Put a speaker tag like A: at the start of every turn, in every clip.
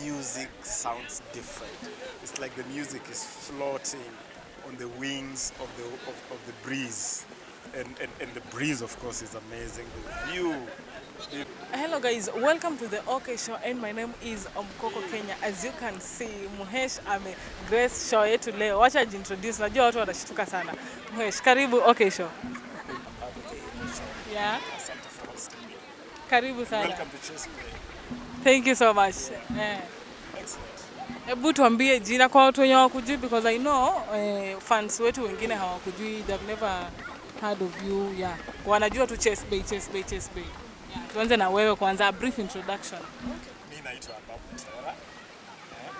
A: music sounds different. It's like the music is floating on the wings of the breeze. And the breeze, of course, is amazing. The view.
B: Hello guys, welcome to the Okshow and my name is Omkoko Kenya. As you can see, Muhesh ame grace show yetu leo. Wacha jintroduce, najua watu wanashtuka sana. Muhesh, karibu Okshow. Yeah.
A: Asante for hosting me.
B: Karibu sana.
A: Welcome to Chase Bay.
B: Thank you so much.
A: Excellent.
B: Hebu tuambie jina kwa watu wenye hawakujui because I know fans wetu wengine hawakujui, they've never heard of you. Yeah. Wanajua tu Chase Bay. Yeah. Tuanze na wewe kwanza, a brief introduction.
A: Mimi naitwa Ababu Tera.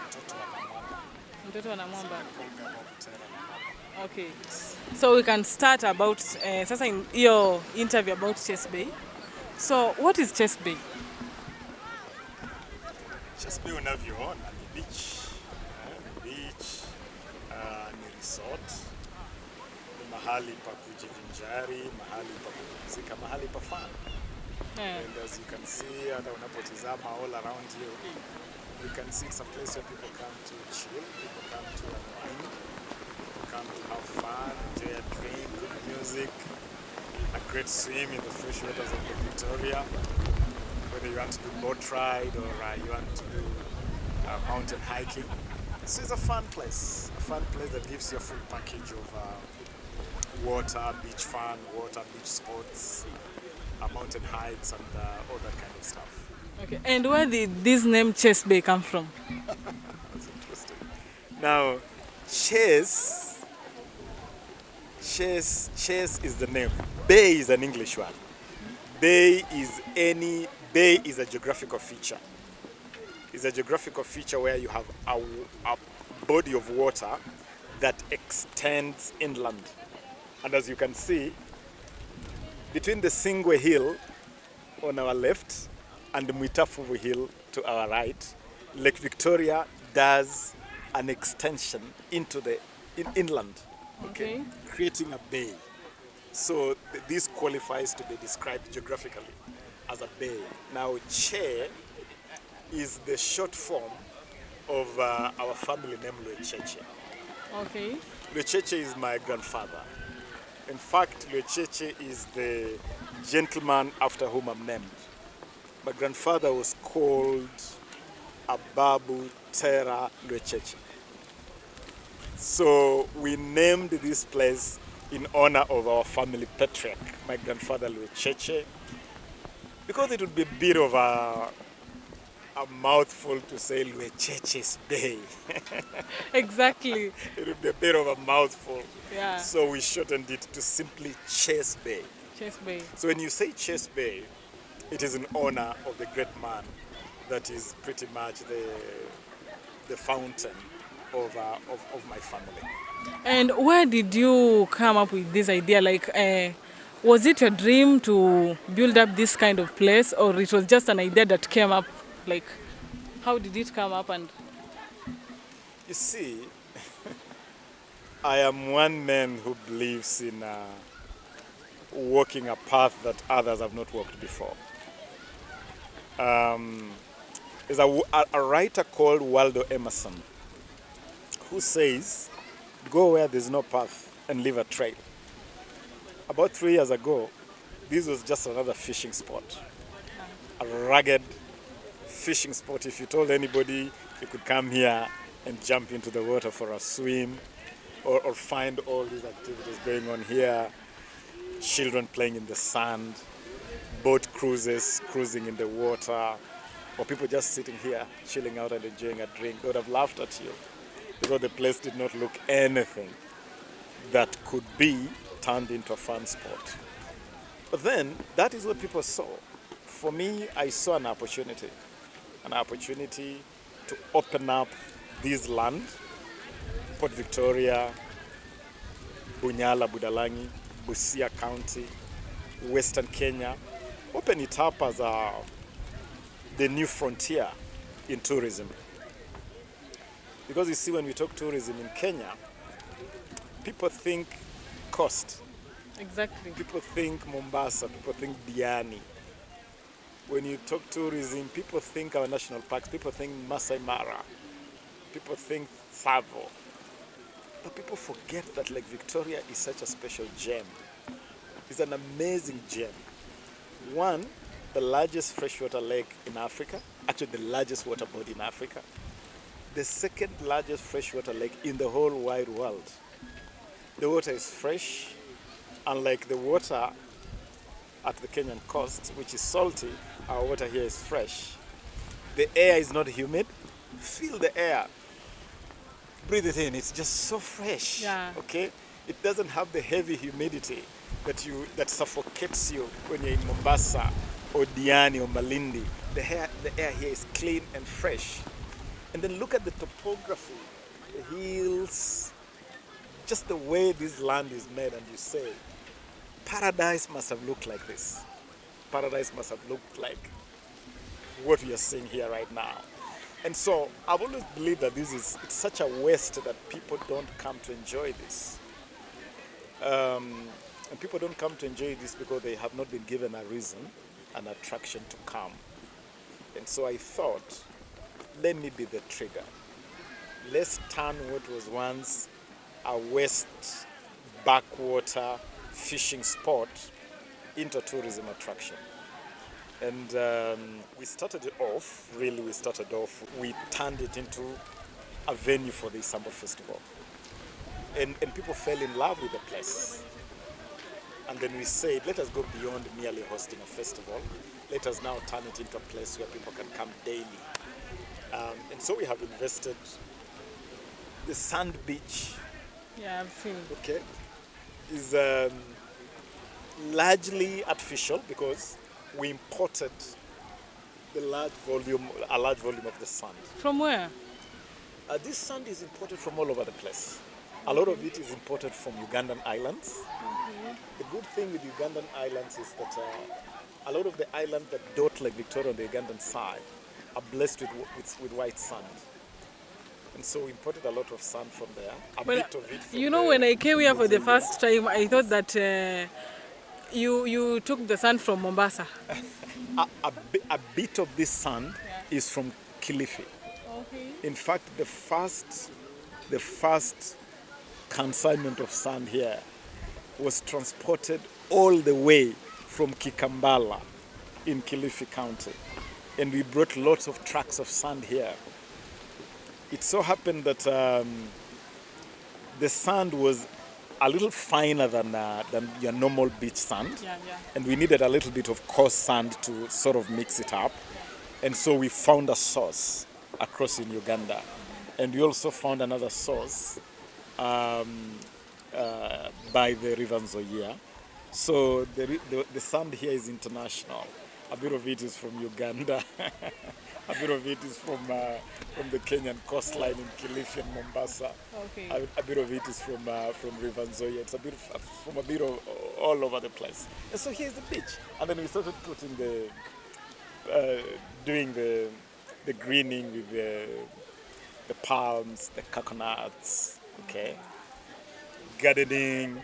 A: Mtoto wa namwamba.
B: Mtoto wa namwamba.
A: Ababu Tera.
B: Okay. So we can start about sasa in your interview about Chase Bay. So what is Chase Bay?
A: Chase Bay unavyoona ni beach. Ni resort. Ni mahali pa kujivinjari, mahali pa kupumzika, mahali pa fun. And as you can see, hata unapotizama all around you can see it's a place where people come to chill, people come to unwind, people come to have fun, enjoy a drink, good music, a great swim in the fresh waters of Lake Victoria. Whether you want to do boat ride or you want to do mountain hiking. So it's a fun place that gives you a full package of water, beach fun, beach sports, mountain hikes and all that kind of stuff.
B: Okay, and where did this name Chase Bay come from?
A: That's interesting. Now, Chase is the name. Bay is an English word. Bay is a geographical feature. It's a geographical feature where you have a body of water that extends inland. And as you can see, between the Singwe Hill on our left and the Mwitafuvu Hill to our right, Lake Victoria does an extension into the inland,
B: Okay.
A: creating a bay. So this qualifies to be described geographically as a bay. Now, Che is the short form of our family name Luecheche.
B: Okay.
A: Luecheche is my grandfather. In fact, Luecheche is the gentleman after whom I'm named. My grandfather was called Ababu Tera Luecheche. So we named this place in honor of our family patriarch, my grandfather Luecheche, because it would be a bit of a mouthful to say Luecheche's Bay.
B: Exactly.
A: It would be a bit of a mouthful.
B: Yeah.
A: So we shortened it to simply Chase Bay.
B: Chase Bay.
A: So when you say Chase Bay, it is in honor of the great man that is pretty much the fountain of my family.
B: And where did you come up with this idea? Like, was it your dream to build up this kind of place, or it was just an idea that came up? Like, how did it come up? And
A: You see, I am one man who believes in walking a path that others have not walked before. There's a writer called Waldo Emerson who says, go where there's no path and leave a trail. About 3 years ago, this was just another fishing spot. A rugged fishing spot. If you told anybody you could come here and jump into the water for a swim or find all these activities going on here, children playing in the sand, boat cruises cruising in the water, or people just sitting here chilling out and enjoying a drink, they would have laughed at you because the place did not look anything that could be turned into a fun spot. But then that is what people saw. For me, I saw an opportunity to open up this land, Port Victoria, Bunyala, Budalangi, Busia County, Western Kenya, open it up as the new frontier in tourism. Because you see, when we talk tourism in Kenya, people think coast.
B: exactly.
A: People think Mombasa, people think Diani. When you talk tourism, people think our national parks, people think Masai Mara, people think Tsavo. But people forget that Lake Victoria is such a special gem. It's an amazing gem. One, the largest freshwater lake in Africa, actually the largest water body in Africa. The second largest freshwater lake in the whole wide world. The water is fresh, unlike the water at the Kenyan coast, which is salty. Our water here is fresh. The air is not humid. Feel the air. Breathe it in. It's just so fresh.
B: Yeah.
A: Okay? It doesn't have the heavy humidity that suffocates you when you're in Mombasa or Diani or Malindi. The air here is clean and fresh. And then look at the topography, the hills, just the way this land is made, and you say, paradise must have looked like this. Paradise must have looked like what we are seeing here right now. And so I've always believed that it's such a waste that people don't come to enjoy this. And people don't come to enjoy this because they have not been given a reason, an attraction to come. And so I thought, let me be the trigger. Let's turn what was once a west backwater fishing spot into a tourism attraction. And we started off, we turned it into a venue for the Samba Festival. And people fell in love with the place. And then we said, let us go beyond merely hosting a festival. Let us now turn it into a place where people can come daily. And so we have invested. The sand beach,
B: Yeah, I've seen.
A: okay, is largely artificial because we imported a large volume of the sand.
B: From where?
A: This sand is imported from all over the place. A lot of it is imported from Ugandan islands. The good thing with Ugandan islands is that a lot of the islands that dot Lake Victoria on the Ugandan side are blessed with white sand. And so we imported a lot of sand from there. Bit of it from
B: You know, when I came here for the first time, I thought that you took the sand from Mombasa.
A: a bit of this sand is from Kilifi.
B: Okay.
A: In fact, the first consignment of sand here was transported all the way from Kikambala in Kilifi County. And we brought lots of trucks of sand here. It so happened that the sand was a little finer than your normal beach sand.
B: Yeah.
A: And we needed a little bit of coarse sand to sort of mix it up. And so we found a source across in Uganda. And we also found another source by the River Nzoia. So the sand here is international. A bit of it is from Uganda. A bit of it is from the Kenyan coastline in Kilifi and Mombasa.
B: Okay.
A: A bit of it is from River Nzoia. It's from a bit of all over the place. And so here's the beach. And then we started putting doing the greening with the palms, the coconuts, okay, gardening.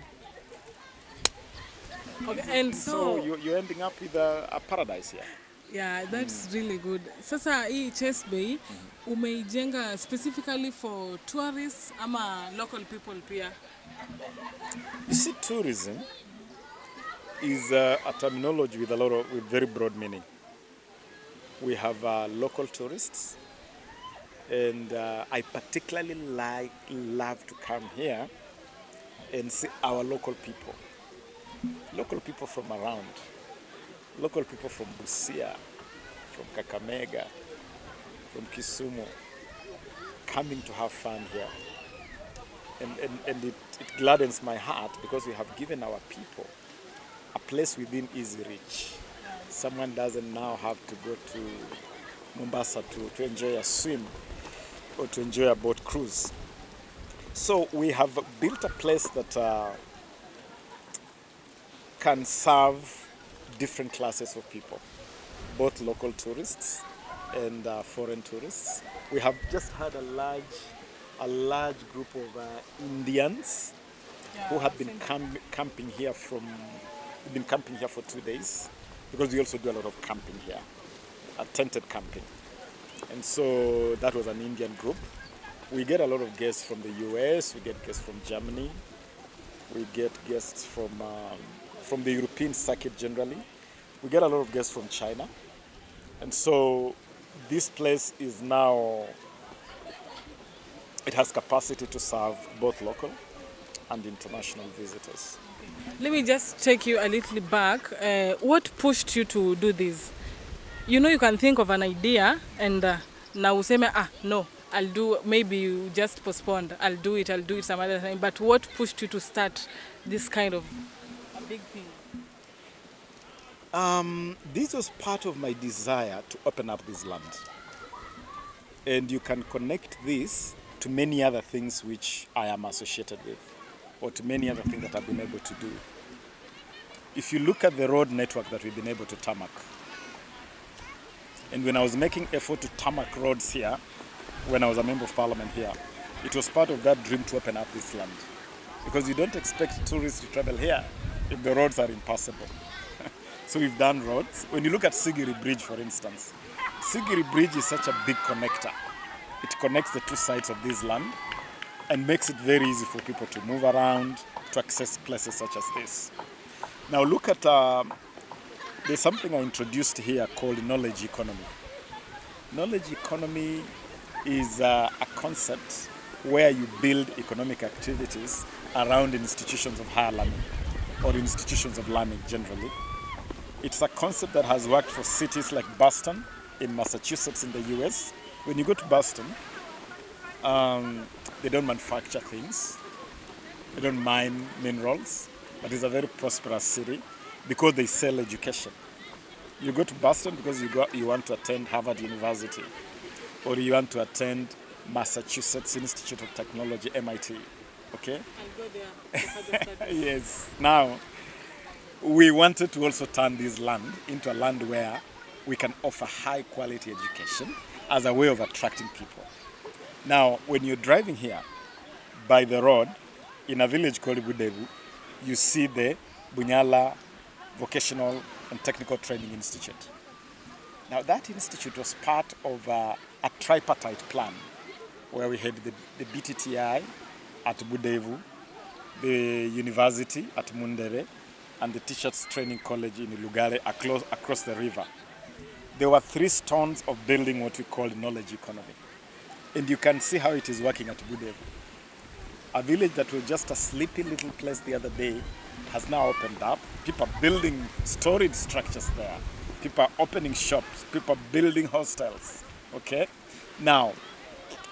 B: Okay. And
A: So
B: so
A: you're ending up with a paradise here.
B: yeah, that's really good. Sasa hii Chase Bay umeijenga specifically for tourists ama local people pia?
A: You see, tourism is a terminology with with very broad meaning. We have local tourists, and I particularly love to come here and see our local people. Local people from around. Local people from Busia, from Kakamega, from Kisumu, coming to have fun here. And it gladdens my heart because we have given our people a place within easy reach. Someone doesn't now have to go to Mombasa to enjoy a swim or to enjoy a boat cruise. So we have built a place that can serve different classes of people, both local tourists and foreign tourists. We have just had a large group of Indians who have been camping here for 2 days. because we also do a lot of camping here, tented camping. And so that was an Indian group. We get a lot of guests from the US, we get guests from Germany, we get guests from the European circuit generally. We get a lot of guests from China. And so this place is now, it has capacity to serve both local and international visitors.
B: Let me just take you a little back. What pushed you to do this? You know, you can think of an idea and now useme, no, I'll do, maybe you just postponed, I'll do it some other time. But what pushed you to start this kind of a big thing?
A: This was part of my desire to open up this land. And you can connect this to many other things which I am associated with, or to many other things that I've been able to do. If you look at the road network that we've been able to tarmac, and when I was making effort to tarmac roads here, when I was a member of parliament here, it was part of that dream to open up this land. Because you don't expect tourists to travel here if the roads are impassable. So we've done roads. When you look at Sigiri Bridge, for instance, Sigiri Bridge is such a big connector. It connects the two sides of this land and makes it very easy for people to move around, to access places such as this. Now look at, there's something I introduced here called knowledge economy. Knowledge economy is a concept where you build economic activities around institutions of higher learning or institutions of learning generally. It's a concept that has worked for cities like Boston in Massachusetts in the US. When you go to Boston, they don't manufacture things, they don't mine minerals, but it's a very prosperous city because they sell education. You go to Boston because you want to attend Harvard University, or you want to attend Massachusetts Institute of Technology, MIT, okay?
B: I'll go there for the studies.
A: Yes. Now, we wanted to also turn this land into a land where we can offer high quality education as a way of attracting people. Now, when you're driving here by the road in a village called Budevu, you see the Bunyala Vocational and Technical Training Institute. Now, that institute was part of a tripartite plan where we had the BTTI at Budevu, the university at Mundere, and the Teachers Training College in Lugare across the river. There were 3 stones of building what we call knowledge economy. And you can see how it is working at Budevu. A village that was just a sleepy little place the other day has now opened up. People are building storage structures there. People are opening shops. People are building hostels. Okay? Now,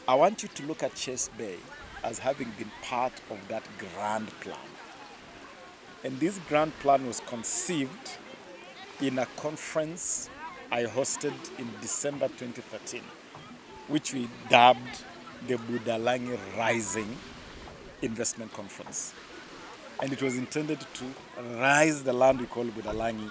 A: I want you to look at Chase Bay as having been part of that grand plan. And this grand plan was conceived in a conference I hosted in December 2013, which we dubbed the Budalangi Rising Investment Conference. And it was intended to rise the land we call Budalangi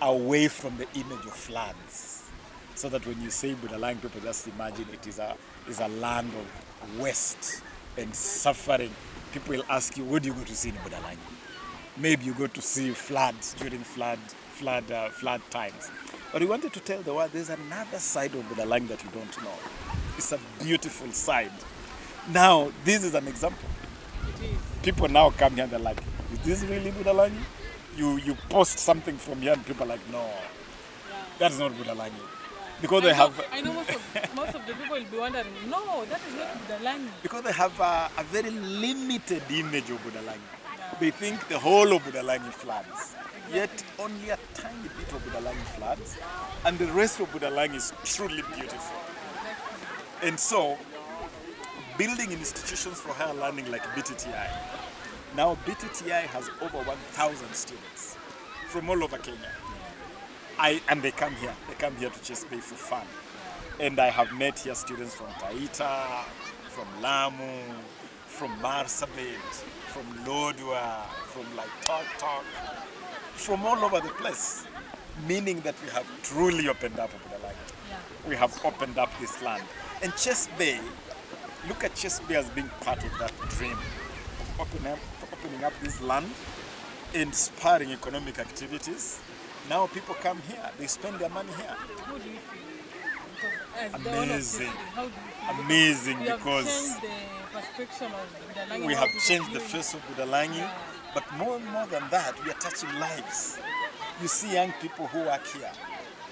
A: away from the image of floods. So that when you say Budalangi, people just imagine it is a land of waste and suffering. People will ask you, what do you go to see in Budalangi? Maybe you go to see floods during flood times. But we wanted to tell the world there's another side of Budalangi that you don't know. It's a beautiful side. Now, this is an example. People now come here and they're like, is this really Budalangi? You post something from here and people are like, no, that is not Budalangi. Because they have...
B: I know most of the people will be wondering, no, that is not Budalangi.
A: Because they have a very limited image of Budalangi. They think the whole of Budalangi floods. Yet only a tiny bit of Budalangi floods, and the rest of Budalangi is truly beautiful. And so, building institutions for higher learning like BTTI. Now BTTI has over 1,000 students from all over Kenya. And they come here to Chase Bay for fun. And I have met here students from Taita, from Lamu, from Marsabit, from Lodwar, from like Tok, from all over the place. Meaning that we have truly opened up Budalangi. Yeah. We have opened up this land. And Chase Bay, look at Chase Bay as being part of that dream of opening up this land, inspiring economic activities, Now people come here, they spend their money here.
B: How do you feel? Because as the owner of the
A: Amazing.
B: city, how do you feel?
A: Amazing,
B: You have
A: because
B: changed the perception of Budalangi.
A: we
B: how
A: have
B: people
A: changed the
B: view it.
A: face of Budalangi,
B: Yeah.
A: but more than that, we are touching lives. You see young people who work here.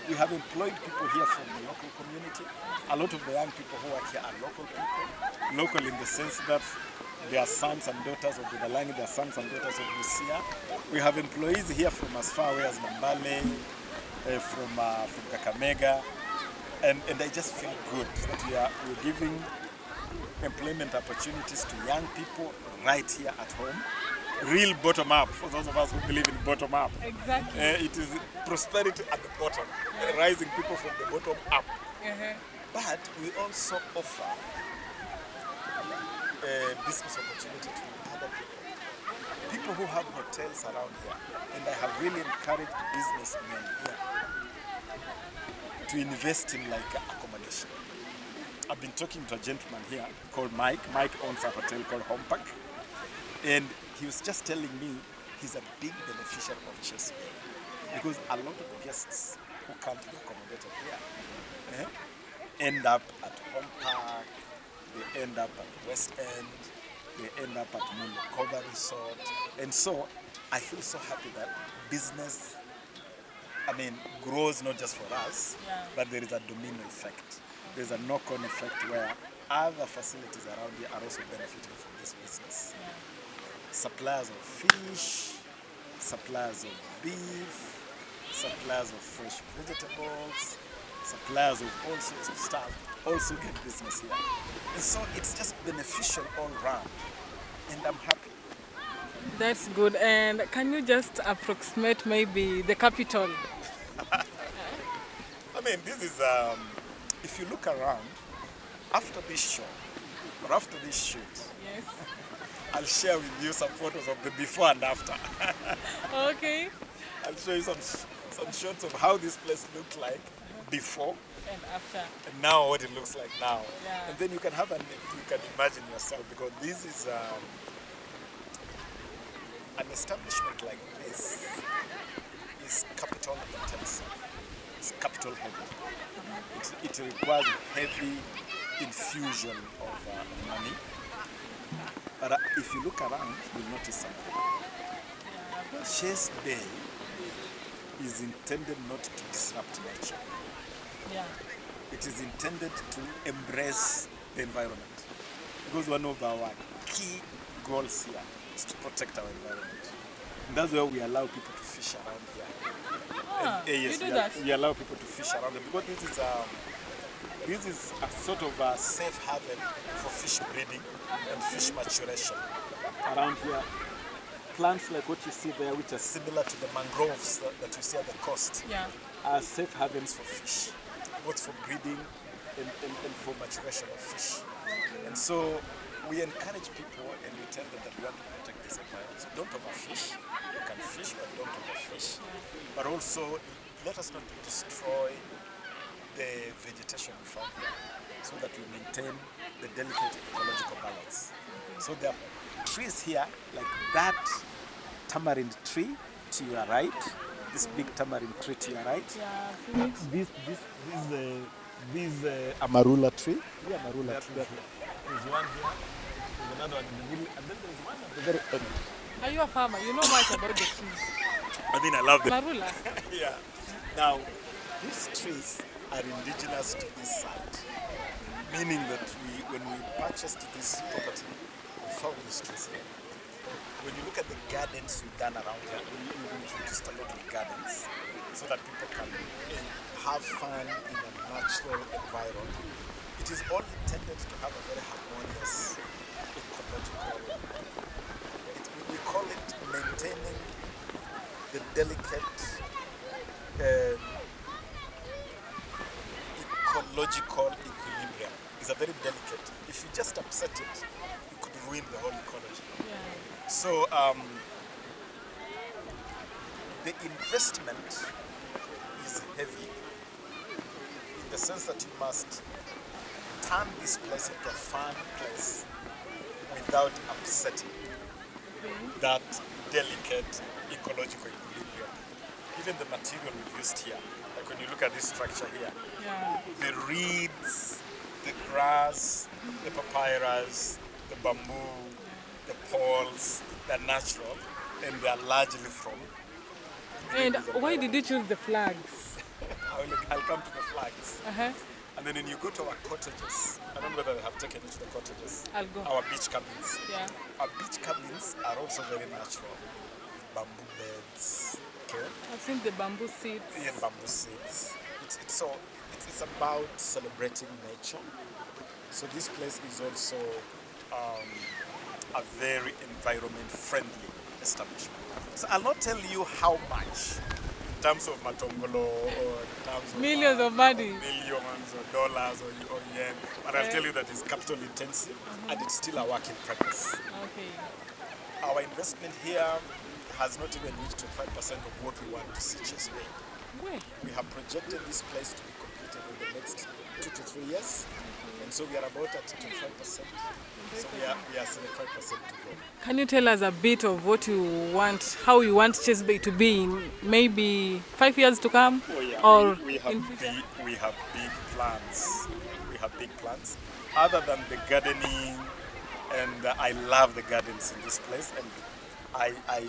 A: We have employed people here from the local community. A lot of the young people who work here are local people. Local in the sense that they are sons and daughters of Budalangi, they are sons and daughters of Busia. We have employees here from as far away as Nambale, from Kakamega. And I just feel good that we're giving employment opportunities to young people right here at home. Real bottom up, for those of us who believe in bottom up.
B: Exactly.
A: It is prosperity at the bottom, rising people from the bottom up. But we also offer business opportunity to other people. People who have hotels around here. And I have really encouraged businessmen here to invest in like accommodation. I've been talking to a gentleman here called Mike. Mike owns a hotel called Home Park. And he was just telling me he's a big beneficiary of Chase Bay because a lot of guests who can't be accommodated here end up at Home Park, they end up at West End, they end up at Mulukoba Resort. And so I feel so happy that business, grows not just for us, but there is a domino effect. There's a knock-on effect where other facilities around here are also benefiting from this business. Suppliers of fish, suppliers of beef, suppliers of fresh vegetables, suppliers of all sorts of stuff also get business here. And so it's just beneficial all round. And I'm happy.
B: That's good. And can you just approximate maybe the capital?
A: This is, if you look around, after this show, or after this shoot,
B: Yes.
A: I'll share with you some photos of the before and after.
B: Okay.
A: I'll show you some shots of how this place looked like before
B: And after.
A: and now what it looks like now.
B: Yeah.
A: And then you can imagine yourself, because this is an establishment like this is capital intensive. It's capital heavy. It requires heavy infusion of money. But if you look around, you'll notice something. Chase Bay is intended not to disrupt nature.
B: Yeah.
A: It is intended to embrace the environment. Because one of our key goals here is to protect our environment. And that's why we allow people to fish around here.
B: You do that?
A: We allow people to fish around here because this is a sort of a safe haven for fish breeding and fish maturation. Around here, plants like what you see there, which are similar to the mangroves that you see at the coast,
B: Yeah.
A: are safe havens for fish, both for breeding and for maturation of fish. And so we encourage people and we tell them that we want to protect this environment. So don't overfish. You can fish, but don't overfish. But also, let us not destroy the vegetation we found here, so that we maintain the delicate ecological balance. So there are trees here, like that tamarind tree to your right, this big tamarind tree to your right.
B: Yeah.
A: This amarula tree. Yeah, amarula tree. There's one here, there's another one in the middle, and then there's one at the very end.
B: Are you a farmer? You know much about the trees.
A: I love them.
B: Marula.
A: Yeah. Now, these trees are indigenous to this site, meaning that when we purchased this property, we found these trees here. When you look at the gardens we've done around here, we've introduced a lot of gardens so that people can have fun in a natural environment. It is all intended to have a very harmonious ecological. We call it maintaining the delicate ecological equilibrium. It's a very delicate. If you just upset it, you could ruin the whole ecology.
B: Yeah.
A: So the investment is heavy in the sense that you must turn this place into a fun place without upsetting that delicate ecological equilibrium. even the material we've used here. Like when you look at this structure here,
B: Yeah.
A: the reeds, the grass, the papyrus, the bamboo, the poles, they're natural and they're largely from.
B: And why did you choose the flags?
A: I'll come to the flags.
B: Uh-huh.
A: And then when you go to our cottages, I don't know whether they have taken you to the cottages.
B: I'll go.
A: Our beach cabins.
B: Yeah.
A: Our beach cabins are also very natural. Bamboo beds, okay?
B: I've seen the bamboo seats.
A: Yeah, bamboo seats. It's about celebrating nature. So this place is also a very environment-friendly establishment. So I'll not tell you how much in terms of matongolo or in terms of
B: Millions of money.
A: millions or dollars or yen, but I'll tell you that it's capital intensive and it's still a work in progress.
B: Okay.
A: Our investment here has not even reached 25% of what we want to see Chase Bay.
B: Where?
A: We have projected this place to be completed in the next 2 to 3 years, and so we are about at 25%. So we are 75% to go.
B: Can you tell us a bit of what you want, how you want Chase Bay to be in maybe 5 years to come?
A: Oh yeah,
B: Or
A: we have
B: in future?
A: we have big plans. We have big plans. Other than the gardening, and I love the gardens in this place, and I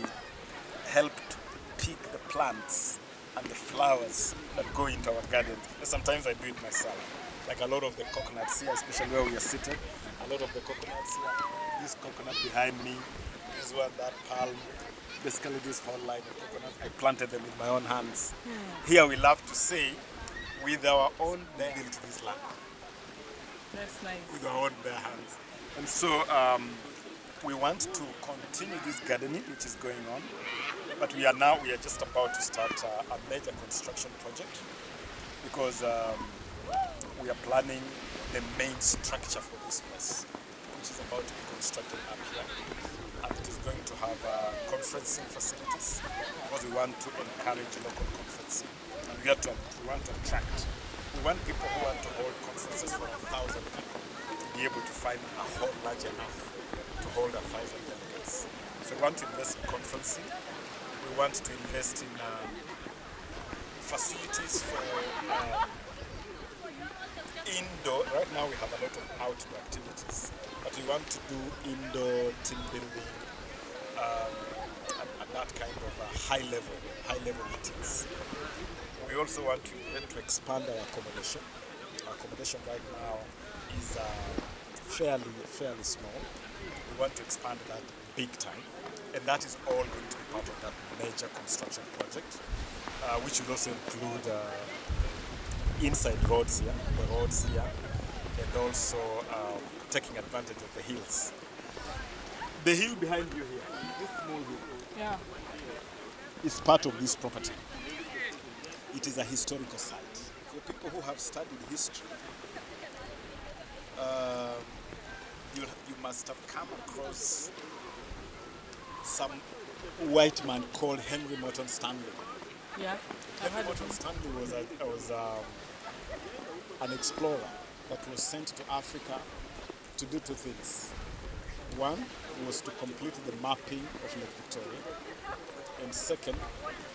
A: help to pick the plants and the flowers that go into our garden. And sometimes I do it myself. Like a lot of the coconuts here, especially where we are seated, a lot of the coconuts here, this coconut behind me, this one, that palm, basically this whole line of coconuts, I planted them with my own hands. Here we love to say, with our own bare built this land,
B: That's nice.
A: with our own bare hands. And so we want to continue this gardening, which is going on, but we are just about to start a major construction project because we are planning the main structure for this place, which is about to be constructed up here. And it is going to have conferencing facilities because we want to encourage local conferencing. And we want to attract. We want people who want to hold conferences for 1,000 people to be able to find a hall large enough to hold 1,000 delegates. So we want to invest in conferencing. We want to invest in facilities for indoor. Right now we have a lot of outdoor activities, but we want to do indoor team building and that kind of high level meetings. We also want to expand our accommodation. Our accommodation right now is fairly small. We want to expand that big time, and that is all going to be part of that major construction project, which will also include inside roads here, the roads here, and also taking advantage of the hills. The hill behind you here, this small hill,
B: Yeah.
A: is part of this property. It is a historical site. For people who have studied history, you must have come across some white man called Henry Morton Stanley.
B: Yeah.
A: Henry Morton Stanley was an explorer that was sent to Africa to do 2 things. One was to complete the mapping of Lake Victoria, and second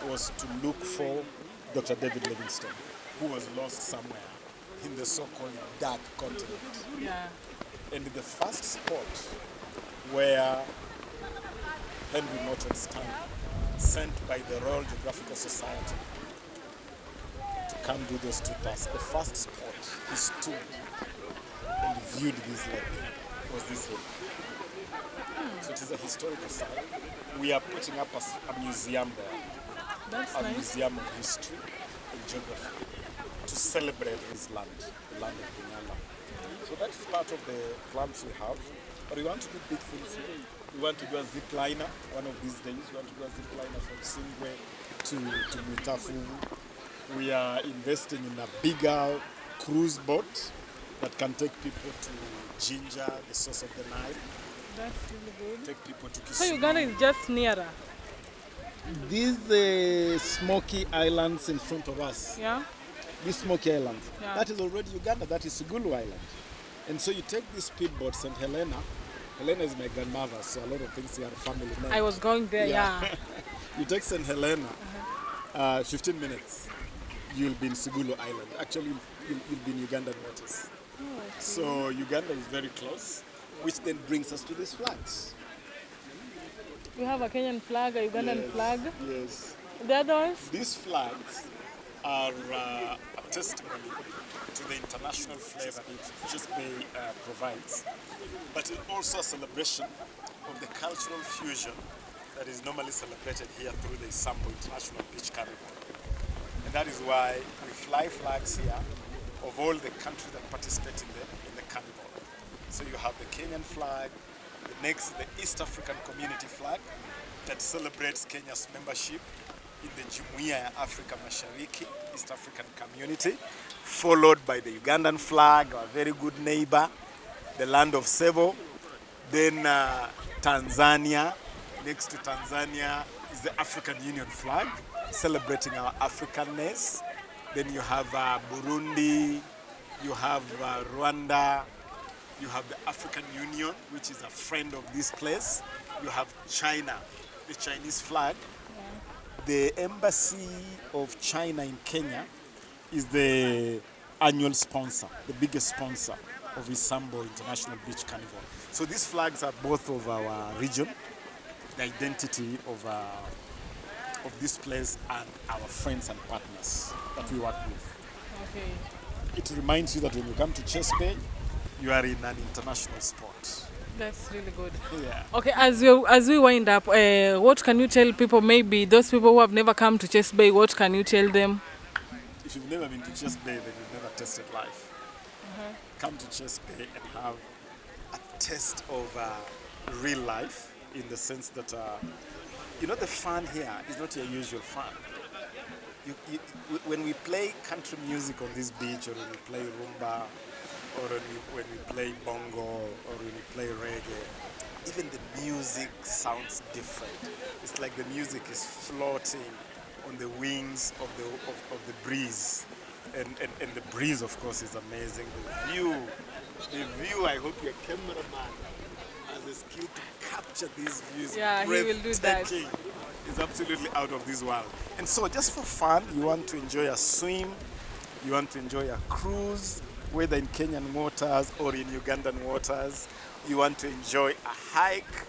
A: was to look for Dr. David Livingstone, who was lost somewhere in the so-called Dark Continent.
B: Yeah.
A: And the first spot where Henry Morton Stanley, sent by the Royal Geographical Society to come do those 2 tasks, the first spot he stood and viewed this lake was this hill. So it is a historical site. We are putting up a museum there,
B: That's
A: a
B: nice.
A: museum of history and geography to celebrate this land, the land of Bunyala. So that is part of the plans we have. But we want to do big things here. We want to do a zip liner one of these days. We want to do a zip liner from Singwe to Mutafu. We are investing in a bigger cruise boat that can take people to Jinja, the source of the Nile.
B: That's really good.
A: Take people to
B: So
A: Kisumu.
B: Uganda is just nearer.
A: These smoky islands in front of us,
B: Yeah.
A: these smoky islands,
B: Yeah.
A: that is already Uganda, that is Sugulu Island. And so you take this speedboat, St. Helena. Helena is my grandmother, so a lot of things here are family names.
B: I was going there, yeah.
A: You take St. Helena, 15 minutes, you'll be in Sigulo Island. Actually, you'll be in Ugandan waters. So Uganda is very close, which then brings us to these flags.
B: We have a Kenyan flag, a Ugandan flag.
A: Yes.
B: The other ones?
A: These flags are a testimony to the international flavor that Chesapeake Bay provides, but it's also a celebration of the cultural fusion that is normally celebrated here through the Isambo International Beach Carnival. And that is why we fly flags here of all the countries that participate in the carnival. So you have the Kenyan flag, the next the East African Community flag that celebrates Kenya's membership in the Jumuiya ya Afrika Mashariki, East African Community, followed by the Ugandan flag, our very good neighbor, the land of Sevo. Then Tanzania, next to Tanzania is the African Union flag, celebrating our Africanness. Then you have Burundi, you have Rwanda, you have the African Union, which is a friend of this place. You have China, the Chinese flag. The embassy of China in Kenya is the annual sponsor, the biggest sponsor of Isambo International Beach Carnival. So these flags are both of our region, the identity of this place and our friends and partners that we work with.
B: Okay.
A: It reminds you that when you come to Chess Bay, you are in an international sport.
B: That's really good.
A: Yeah.
B: Okay, as we wind up, what can you tell people, maybe those people who have never come to Chess Bay, what can you tell them?
A: If you've never been to Chess Bay, then you've never tasted life. Come to Chess Bay and have a taste of real life, in the sense that, the fun here is not your usual fun. When we play country music on this beach, or when we play rumba, or when we play bongo, or when we play reggae, even the music sounds different. It's like the music is floating on the wings of the breeze. And the breeze, of course, is amazing. The view, I hope your cameraman has the skill to capture these views.
B: Yeah, he will do that.
A: It's absolutely out of this world. And so just for fun, you want to enjoy a swim, you want to enjoy a cruise, whether in Kenyan waters or in Ugandan waters, you want to enjoy a hike,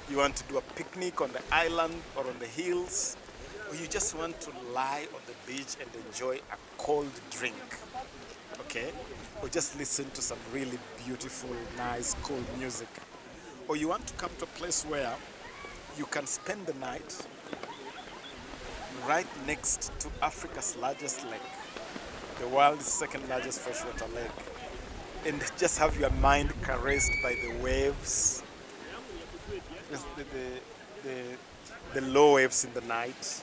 A: you want to do a picnic on the island or on the hills, or you just want to lie on the beach and enjoy a cold drink, okay? Or just listen to some really beautiful, nice, cold music. Or you want to come to a place where you can spend the night right next to Africa's largest lake, the world's second largest freshwater lake, and just have your mind caressed by the waves, the low waves in the night,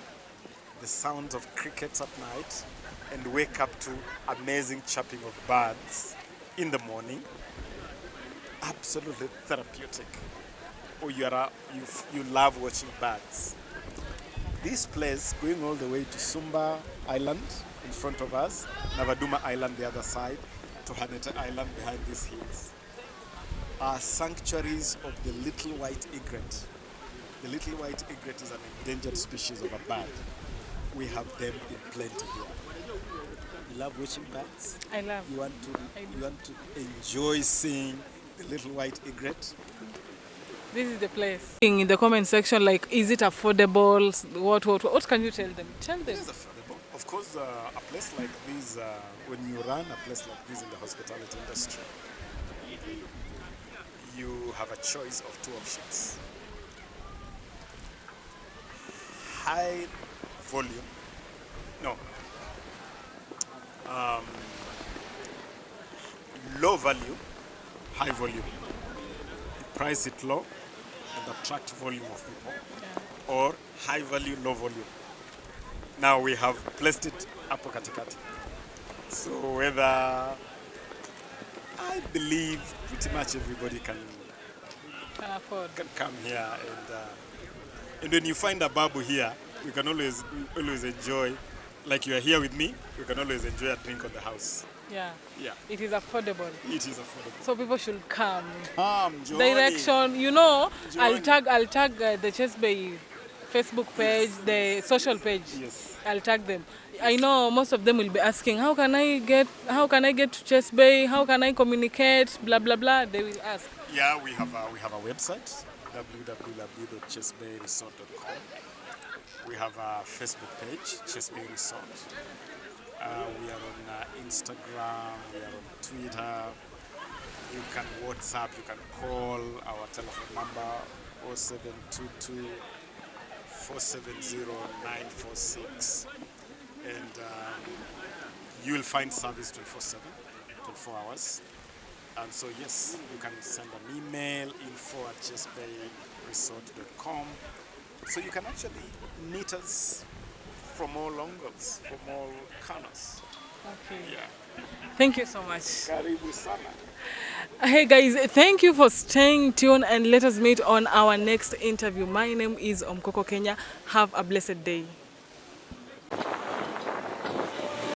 A: the sounds of crickets at night, and wake up to amazing chirping of birds in the morning. Absolutely therapeutic. Or you love watching birds. This place, going all the way to Sumba Island in front of us, Navaduma Island the other side, to Hanete Island behind these hills, are sanctuaries of the little white egret. The little white egret is an endangered species of a bird. We have them in plenty here. You love watching birds?
B: I love.
A: You want to enjoy seeing the little white egret?
B: This is the place. In the comment section, like, is it affordable? What can you tell them? Tell them.
A: It is affordable. Of course, a place like this, when you run a place like this in the hospitality industry, you have a choice of two options. High volume, low value, high volume. You price it low and attract volume of people, or high value, low volume. Now we have placed it hapo katikati. So whether, I believe pretty much everybody can come here, and when you find Ababu here, you can always enjoy, like you are here with me, you can always enjoy a drink on the house.
B: Yeah.
A: Yeah.
B: It is affordable.
A: It is affordable.
B: So people should come.
A: Come, join.
B: Direction,
A: Join.
B: I'll tag the Chess Bay Facebook page, the social page.
A: Yes.
B: I'll tag them. I know most of them will be asking, how can I get to Chase Bay? How can I communicate? Blah blah blah. They will ask.
A: Yeah, we have a website, www.chesbayresort.com. We have a Facebook page, Chase Bay Resort. We are on Instagram, we are on Twitter. You can WhatsApp, you can call our telephone number 0722 470 946. And you will find service 24/7, 24 hours. And so yes, you can send an email, info@chesbayresort.com. So you can actually meet us from all angles, from all corners.
B: Okay.
A: Yeah.
B: Thank you so much.
A: Karibu sana.
B: Hey guys, thank you for staying tuned and let us meet on our next interview. My name is Omkoko Kenya. Have a blessed day.